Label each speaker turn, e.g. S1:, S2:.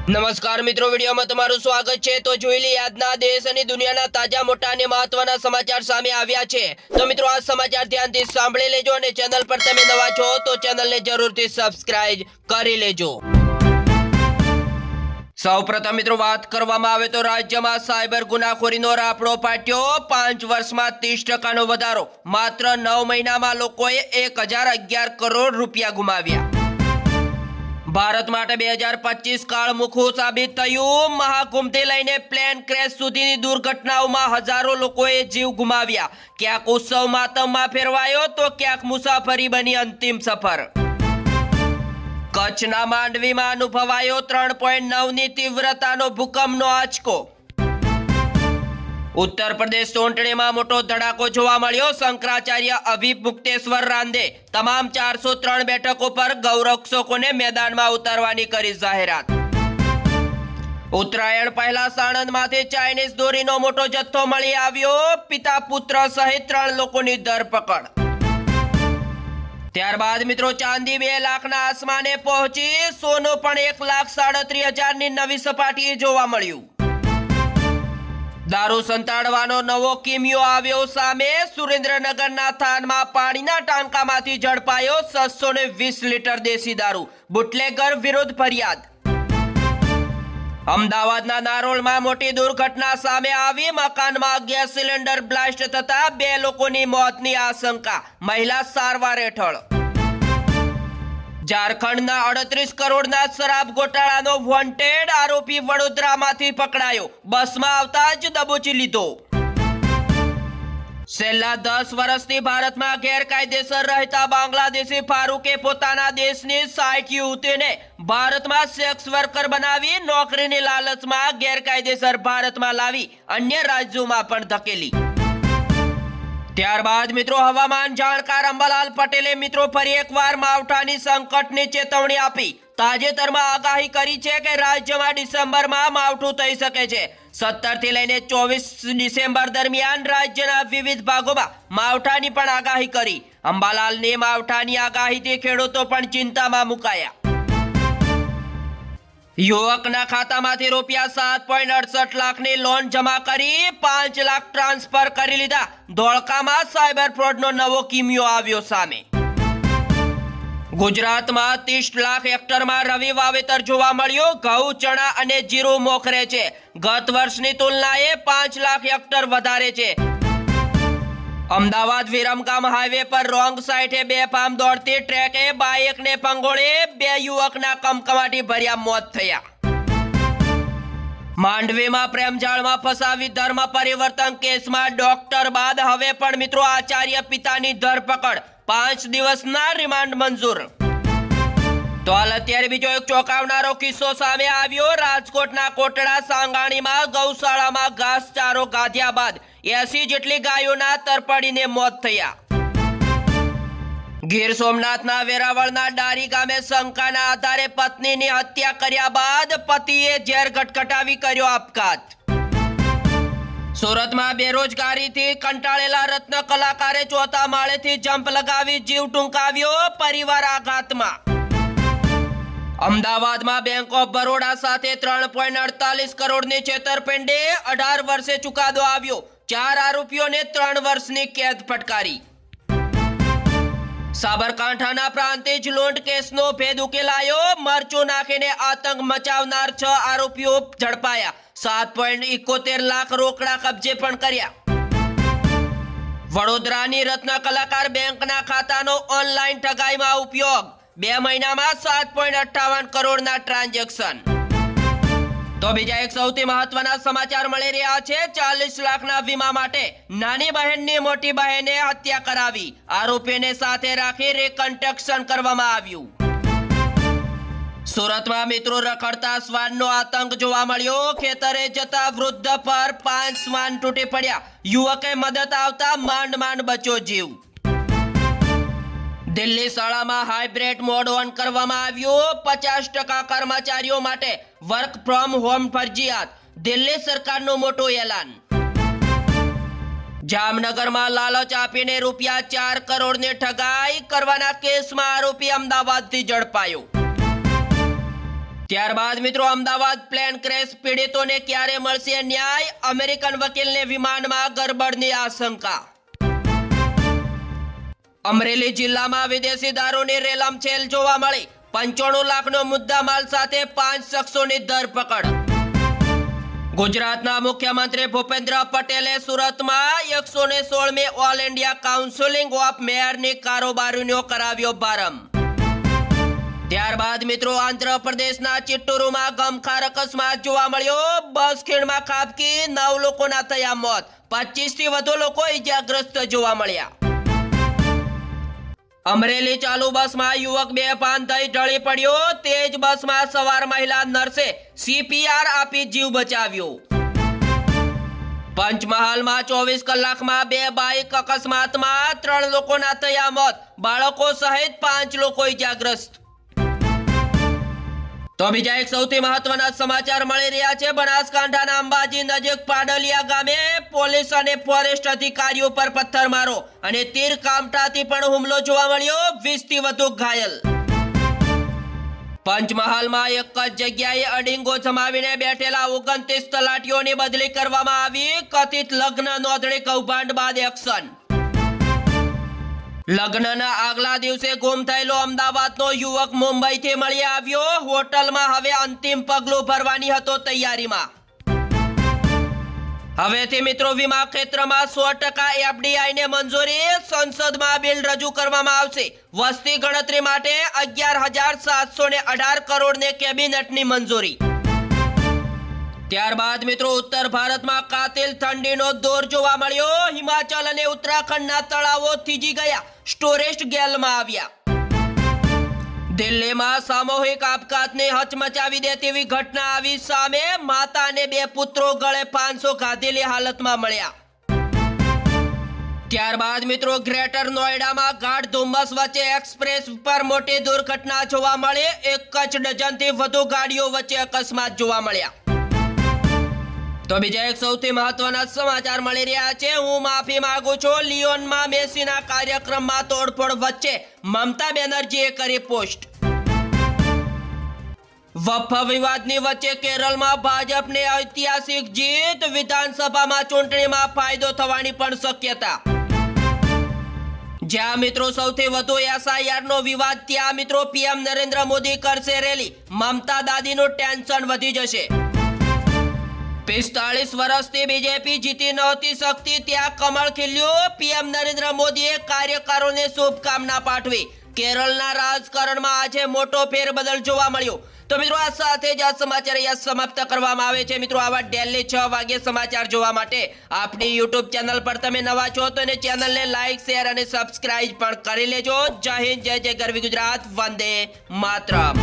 S1: નમસ્કાર મિત્રો, વિડીયોમાં તમારું સ્વાગત છે। તો જોઈ લઈએ આજના દેશ અને દુનિયાના તાજા મોટા અને મહત્વના સમાચાર સામે આવ્યા છે। તો મિત્રો આ સમાચાર ધ્યાનથી સાંભળી લેજો અને ચેનલ પર તમે નવા છો તો ચેનલને જરૂરથી સબસ્ક્રાઇબ કરી લેજો। સૌપ્રથમ મિત્રો વાત કરવામાં આવે તો રાજ્યમાં સાયબર ગુનાખોરીનો રાફડો ફાટ્યો। 5 વર્ષમાં 30% વધારો। માત્ર 9 મહિનામાં લોકોએ 1011 કરોડ રૂપિયા ગુમાવ્યા। ભારત માટે 2025 કાળમુખું સાબિત થયું। મહાકુંભથી લઈને પ્લેન ક્રેશ સુધીની દુર્ઘટનાઓમાં હજારો લોકોએ જીવ ગુમાવ્યા। ક્યાંક ઉત્સવ માતમમાં ફેરવાયો તો ક્યાંક મુસાફરી બની અંતિમ સફર। કચ્છના માંડવીમાં અનુભવાયો 3.9ની તીવ્રતાનો ભૂકંપનો આંચકો। ઉત્તર પ્રદેશ ચૂંટણીમાં મોટો ધડાકો જોવા મળ્યો। શંકરાચાર્ય અભિમુક્તેશ્વર રાંદે તમામ 403 બેઠકો પર ગૌરક્ષકોને મેદાનમાં ઉતારવાની કરી જાહેરાત। ઉત્તરાયણ પહેલા સાણંદમાંથી ચાઇનીઝ દોરીનો મોટો જથ્થો મળી આવ્યો। પિતા પુત્ર સહિત 3 લોકોની ધરપકડ। ત્યારબાદ મિત્રો ચાંદી 2 લાખના આસમાને પહોંચી। સોનું પણ 1,37,000ની નવી સપાટીએ જોવા મળ્યું। દારૂ સંતાડવાનો નવો કિમિયો આવ્યો સામે। સુરેન્દ્રનગરના થાનમાં પાણીના ટાંકામાંથી ઝડપાયો 620 લીટર દેશી દારૂ। બુટલેગર વિરુદ્ધ ફરિયાદ। અમદાવાદના નારોલમાં મોટી દુર્ઘટના સામે આવી। મકાનમાં ગેસ સિલિન્ડર બ્લાસ્ટ થતા 2 લોકોની મોતની આશંકા। મહિલા સારવાર હેઠળ। ઝારખંડના 38 કરોડના શરાબ ગોટાળાનો વોન્ટેડ આરોપી વડોદરામાંથી પકડાયો। બસમાં આવતા જ દબોચી લીધો। છેલ્લા 10 વર્ષથી ભારતમાં ગેરકાયદેસર રહેતા બાંગ્લાદેશી ફારૂકે પોતાના દેશની 60 યુવતીઓને ભારતમાં સેક્સ વર્કર બનાવી નોકરીની લાલચમાં ગેરકાયદેસર ભારતમાં લાવી અન્ય રાજ્યોમાં પણ ધકેલી। ત્યારબાદ મિત્રો હવામાન જાણકાર અંબાલાલ પટેલે મિત્રો ફરી એકવાર માવઠાની સંકટની ચેતવણી આપી। તાજેતરમાં આગાહી કરી છે કે રાજ્યમાં ડિસેમ્બરમાં માવઠું થઈ શકે છે। 17 થી લઈને 24 ડિસેમ્બર દરમિયાન રાજ્યના વિવિધ ભાગોમાં માવઠાની પણ આગાહી કરી। અંબાલાલની માવઠાની આગાહીથી ખેડૂતો પણ ચિંતામાં મુકાયા। યુવકના ખાતામાંથી રૂપિયા 7.68 લાખની લોન જમા કરી 5 લાખ ટ્રાન્સફર કરી લીધા। ધોળકામાં સાયબર ફ્રોડનો નવો કિમિયો આવ્યો સામે। ગુજરાતમાં 30 લાખ હેક્ટરમાં રવિ વાવેતર જોવા મળ્યો। ઘઉં, ચણા અને જીરું મોખરે છે। ગત વર્ષની તુલનાએ 5 લાખ હેક્ટર વધારે છે। અમદાવાદ વિરમગામ હાઈવે પર રોંગ સાઈડે બેફામ દોડતી ટ્રેકે બાઇકને પંગોળે 2 યુવકના કમકમાટી ભર્યા મોત થયા। માંડવીમાં પ્રેમજાળમાં ફસાવી ધર્મ પરિવર્તન કેસમાં ડોક્ટર બાદ હવે પણ મિત્રો આચાર્ય પિતાની ધરપકડ। 5 દિવસના રિમાન્ડ મંજૂર। તો હાલ અત્યારે બીજો એક ચોંકાવનારો કિસ્સો સામે આવ્યો। રાજકોટના કોટડા સાંગાણીમાં ગૌશાળામાં ઘાસચારો ગાધ્યા બાદ 80 જેટલી ગાયોના તરપડીને મોત થયા। ગીર સોમનાથના વેરાવળના ડારી ગામે શંકાના આધારે પત્નીની હત્યા કર્યા બાદ પતિએ ઝેર ગટગટાવી કર્યો આપઘાત। સુરતમાં બેરોજગારીથી કંટાળેલા રત્ન કલાકારે 4થા માળેથી જમ્પ લગાવી જીવ ટૂંકાવ્યો। પરિવાર આઘાતમાં। અમદાવાદમાં બેંક ઓફ બરોડા સાથે 3.48 કરોડની છેતરપિંડી। 18 વર્ષે ચુકાદો આવ્યો। 4 આરોપીઓને 3 વર્ષની કેદ ફટકારી। સાબરકાંઠાના પ્રાંતિજ લૂંટ કેસનો ભેદ ઉકેલાયો। મરચું નાખીને આતંક મચાવનાર 6 આરોપીઓ ઝડપાયા। 7.71 લાખ રોકડા કબજે પણ કર્યા। વડોદરાની રત્ન કલાકાર બેંકના ખાતાનો ઓનલાઈન ઠગાઈમાં ઉપયોગ। 2 મહિનામાં 7.58 કરોડના ટ્રાન્ઝેક્શન। તો બીજા એક સૌથી મહત્વના સમાચાર મળી રહ્યા છે। 40 લાખના વીમા માટે નાની બહેનની મોટી બહેને હત્યા કરાવી। આરોપીને સાથે રાખી રિકન્સ્ટ્રક્શન કરવામાં આવ્યું। સુરતમાં મિત્રો રખડતા શ્વાનનો આતંક જોવા મળ્યો। ખેતરે જતા વૃદ્ધ પર 5 શ્વાન તૂટી પડ્યા। યુવકે મદદ આવતા માંડ બચ્યો જીવ। દિલ્હી શાળામાં હાઇબ્રિડ મોડ ઓન કરવામાં આવ્યું। 50% કર્મચારીઓ માટે વર્ક ફ્રોમ હોમ ફરજિયાત। દિલ્હી સરકારનું મોટું એલાન। જામનગરમાં લાલચ આપીને રૂપિયા 4 કરોડની ઠગાઈ કરવાના કેસમાં આરોપી અમદાવાદથી ઝડપાયો। ત્યારબાદ મિત્રો અમદાવાદ પ્લેન ક્રેશ પીડિતોને ક્યારે મળશે ન્યાય? અમેરિકન વકીલને વિમાનમાં ગરબડની આશંકા. અમરેલી જિલ્લામાં વિદેશી દારૂની રેલમછેલ જોવા મળી. 95 લાખનો મુદ્દામાલ સાથે 5 શખ્સોની ધરપકડ. ગુજરાતના મુખ્યમંત્રી ભૂપેન્દ્ર પટેલે સુરતમાં 116મી ઓલ ઇન્ડિયા કાઉન્સિલિંગ ઓફ મેયરની કારોબારીનો કરાવ્યો પ્રારંભ. ત્યારબાદ મિત્રો આંધ્રપ્રદેશના ચિટ્ટુરુમાં ગમખાર અકસ્માત જોવા મળ્યો. બસ ખીણમાં ખાબકી 9 લોકોના થયા મોત. 25થી વધુ લોકો ઇજાગ્રસ્ત જોવા મળ્યા. અમરેલી ચાલુ બસમાં યુવક બેભાન થઈ ઢળી પડ્યો. તેજ બસમાં સવાર મહિલા નર્સે CPR આપી જીવ બચાવ્યો. પંચમહાલમાં 24 કલાકમાં 2 બાઇક અકસ્માતમાં 3 લોકોના થયા મોત. બાળકો સહિત 5 લોકો ઇજાગ્રસ્ત. તો બીજા એક સૌથી મહત્વના સમાચાર મળી રહ્યા છે. બનાસકાંઠાના અંબાજી નજીક પાડલિયા ગામે પોલીસ અને ફોરેસ્ટ અધિકારીઓ પર પથ્થરમારો અને તીર કામઠાથી પણ હુમલો જોવા મળ્યો. 20થી વધુ ઘાયલ. પંચમહાલમાં એક જ જગ્યાએ અડીંગો જમાવીને બેઠેલા 29 તલાટીઓની બદલી કરવામાં આવી. કથિત લગ્ન નોંધણી કૌભાંડ બાદ એક્શન. લગ્નના આગલા દિવસે ગુમ થયેલો અમદાવાદનો યુવક મુંબઈથી મળી આવ્યો. હોટલમાં હવે અંતિમ પગલું ભરવાની હતો તૈયારીમાં. હવેથી મિત્રો વીમા ક્ષેત્રમાં 100% FDI ને મંજૂરી. સંસદમાં બિલ રજૂ કરવામાં આવશે. વસ્તી ગણતરી માટે 11,718 કરોડને કેબિનેટની મંજૂરી. ત્યારબાદ મિત્રો ઉત્તર ભારતમાં કાતિલ ઠંડીનો દોર જોવા મળ્યો. હિમાચલ અને ઉત્તરાખંડના તળાવો થીજી ગયા. સ્ટોરેજ ગેલમાં આવ્યા. દિલ્હીમાં સામૂહિક આપઘાતને હચમચાવી દે તેવી ઘટના આવી સામે. માતા અને 2 પુત્રો ગળે 500 ગાધેલી હાલતમાં મળ્યા. ત્યારબાદ મિત્રો ગ્રેટર નોઈડામાં ગાઢ ધુમ્મસ વચ્ચે એક્સપ્રેસ પર મોટી દુર્ઘટના જોવા મળી. 1 ડઝનથી વધુ ગાડીઓ વચ્ચે અકસ્માત જોવા મળ્યા. તો બીજા એક સૌથી મહત્વના સમાચાર મળી રહ્યા છે. હું માફી માંગુ છું. લિયોનમાં મેસીના કાર્યક્રમમાં તોડફોડ વચ્ચે મમતા બેનર્જીએ કરી પોસ્ટ. વફ વિવાદની વચ્ચે કેરળમાં ભાજપને ઐતિહાસિક જીત. વિધાનસભામાં ચૂંટણીમાં ફાયદો થવાની પણ શક્યતા. જ્યાં મિત્રો સૌથી વધુ SIR નો વિવાદ ત્યાં મિત્રો PM નરેન્દ્ર મોદી કરશે રેલી. મમતા દાદીનું ટેન્શન વધી જશે. 45 વર્ષથી બીજેપી જીતી નહોતી શકતી ત્યાં કમળ ખીલ્યું. PM નરેન્દ્ર મોદીએ કાર્યકરોને શુભકામના પાઠવી. કેરળના રાજકારણમાં આજે મોટો ફેરબદલ જોવા મળ્યો. તો મિત્રો આ સાથે જ આ સમાચાર અહીંયા સમાપ્ત કરવામાં આવે છે. મિત્રો આવા ડેલી 6 વાગે સમાચાર જોવા માટે આપણી YouTube ચેનલ પર તમે નવા છો તો ચેનલને લાઈક શેર અને સબસ્ક્રાઇબ પણ કરી લેજો. જય હિન્દ, જય જય ગરવી ગુજરાત, વંદે માતરમ.